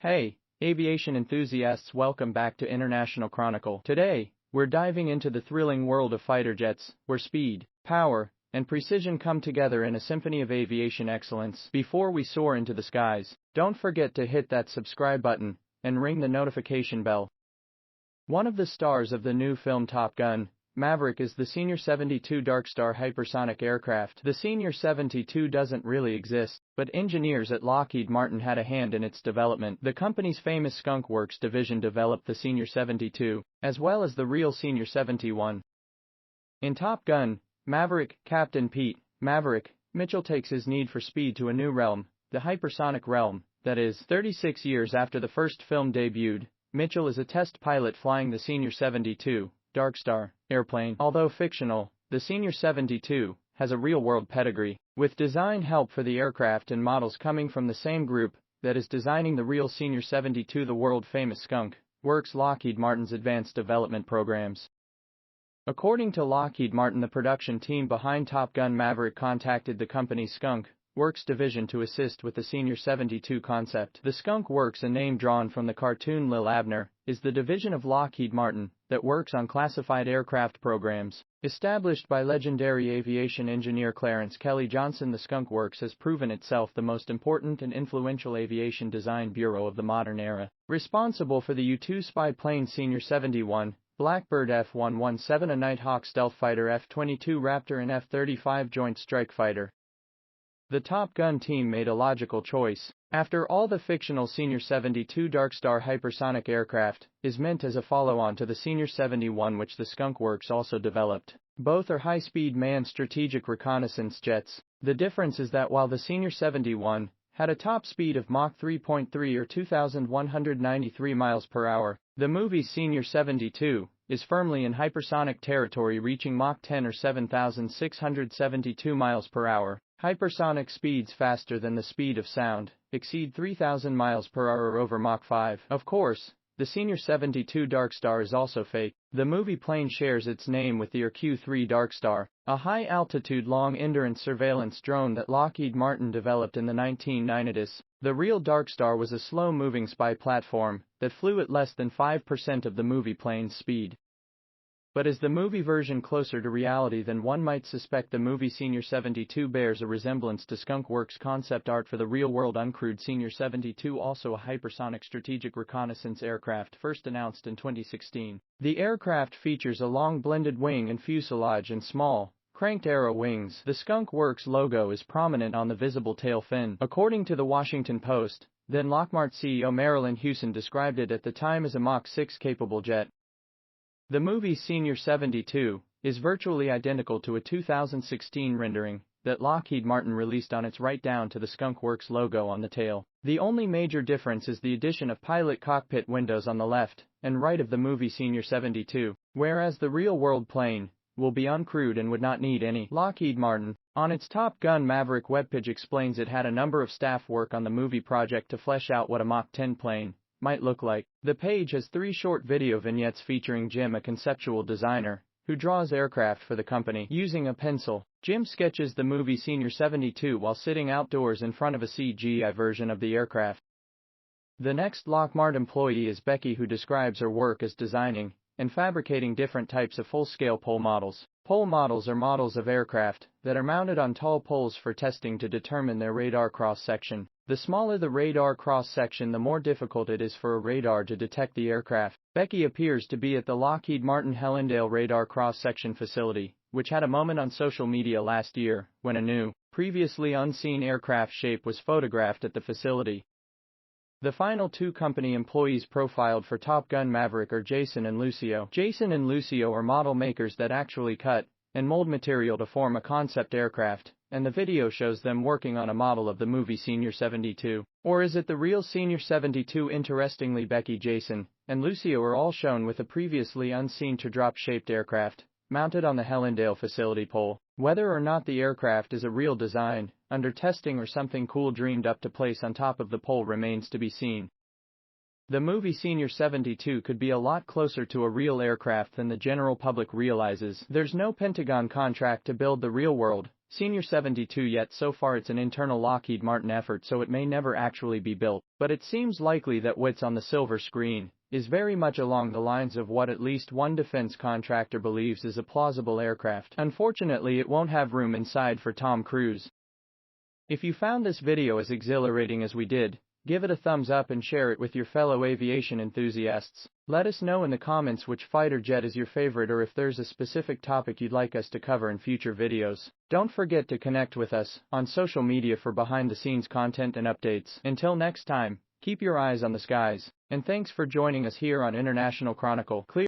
Hey, aviation enthusiasts, welcome back to International Chronicle. Today, we're diving into the thrilling world of fighter jets, where speed, power, and precision come together in a symphony of aviation excellence. Before we soar into the skies, don't forget to hit that subscribe button and ring the notification bell. One of the stars of the new film Top Gun, Maverick, is the Senior 72 Darkstar hypersonic aircraft. The Senior 72 doesn't really exist, but engineers at Lockheed Martin had a hand in its development. The company's famous Skunk Works division developed the Senior 72, as well as the real Senior 71. In Top Gun, Maverick, Captain Pete Maverick Mitchell takes his need for speed to a new realm, the hypersonic realm. That is, 36 years after the first film debuted, Mitchell is a test pilot flying the Senior 72 Darkstar airplane. Although fictional, the Senior 72 has a real-world pedigree, with design help for the aircraft and models coming from the same group that is designing the real Senior 72. The world-famous Skunk Works, Lockheed Martin's advanced development programs. According to Lockheed Martin, the production team behind Top Gun Maverick contacted the company's Skunk Works division to assist with the Senior 72 concept. The Skunk Works, a name drawn from the cartoon Lil Abner, is the division of Lockheed Martin that works on classified aircraft programs. Established by legendary aviation engineer Clarence Kelly Johnson, the Skunk Works has proven itself the most important and influential aviation design bureau of the modern era. Responsible for the U-2 spy plane Senior 71, Blackbird F-117, a Nighthawk stealth fighter, F-22 Raptor, and F-35 Joint Strike Fighter. The Top Gun team made a logical choice. After all, the fictional Senior 72 Darkstar hypersonic aircraft is meant as a follow-on to the Senior 71, which the Skunk Works also developed. Both are high-speed manned strategic reconnaissance jets. The difference is that while the Senior 71 had a top speed of Mach 3.3 or 2,193 miles per hour, the movie's Senior 72 is firmly in hypersonic territory, reaching Mach 10 or 7,672 miles per hour. Hypersonic speeds faster than the speed of sound exceed 3,000 miles per hour over Mach 5. Of course, the Senior 72 Darkstar is also fake. The movie plane shares its name with the RQ-3 Darkstar, a high-altitude long-endurance surveillance drone that Lockheed Martin developed in the 1990s. The real Darkstar was a slow-moving spy platform that flew at less than 5% of the movie plane's speed. But is the movie version closer to reality than one might suspect? The movie Senior 72 bears a resemblance to Skunk Works concept art for the real-world uncrewed Senior 72, also a hypersonic strategic reconnaissance aircraft first announced in 2016. The aircraft features a long blended wing and fuselage and small, cranked arrow wings. The Skunk Works logo is prominent on the visible tail fin. According to the Washington Post, then Lockheed CEO Marilyn Hewson described it at the time as a Mach 6 capable jet. The movie's Senior 72 is virtually identical to a 2016 rendering that Lockheed Martin released on its right, down to the Skunk Works logo on the tail. The only major difference is the addition of pilot cockpit windows on the left and right of the movie Senior 72, whereas the real-world plane will be uncrewed and would not need any. Lockheed Martin, on its Top Gun Maverick webpage, explains it had a number of staff work on the movie project to flesh out what a Mach 10 plane might look like. The page has 3 short video vignettes featuring Jim, a conceptual designer who draws aircraft for the company using a pencil. Jim sketches the movie Senior 72 while sitting outdoors in front of a CGI version of the aircraft. The next Lockheed employee is Becky, who describes her work as designing and fabricating different types of full-scale pole models. Pole models are models of aircraft that are mounted on tall poles for testing to determine their radar cross-section. The smaller the radar cross-section, the more difficult it is for a radar to detect the aircraft. Becky appears to be at the Lockheed Martin Hellendale Radar Cross-Section Facility, which had a moment on social media last year when a new, previously unseen aircraft shape was photographed at the facility. The final 2 company employees profiled for Top Gun Maverick are Jason and Lucio. Jason and Lucio are model makers that actually cut and mold material to form a concept aircraft, and the video shows them working on a model of the movie Senior 72. Or is it the real Senior 72? Interestingly, Becky, Jason, and Lucio are all shown with a previously unseen teardrop-shaped aircraft mounted on the Hellendale facility pole. Whether or not the aircraft is a real design, under testing, or something cool dreamed up to place on top of the pole remains to be seen. The movie Senior 72 could be a lot closer to a real aircraft than the general public realizes. There's no Pentagon contract to build the real-world Senior 72 yet so far it's an internal Lockheed Martin effort so it may never actually be built, but it seems likely that what's on the silver screen is very much along the lines of what at least one defense contractor believes is a plausible aircraft. Unfortunately it won't have room inside for Tom Cruise. If you found this video as exhilarating as we did, give it a thumbs up and share it with your fellow aviation enthusiasts. Let us know in the comments which fighter jet is your favorite or if there's a specific topic you'd like us to cover in future videos. Don't forget to connect with us on social media for behind-the-scenes content and updates. Until next time, keep your eyes on the skies, and thanks for joining us here on International Chronicle. Clear.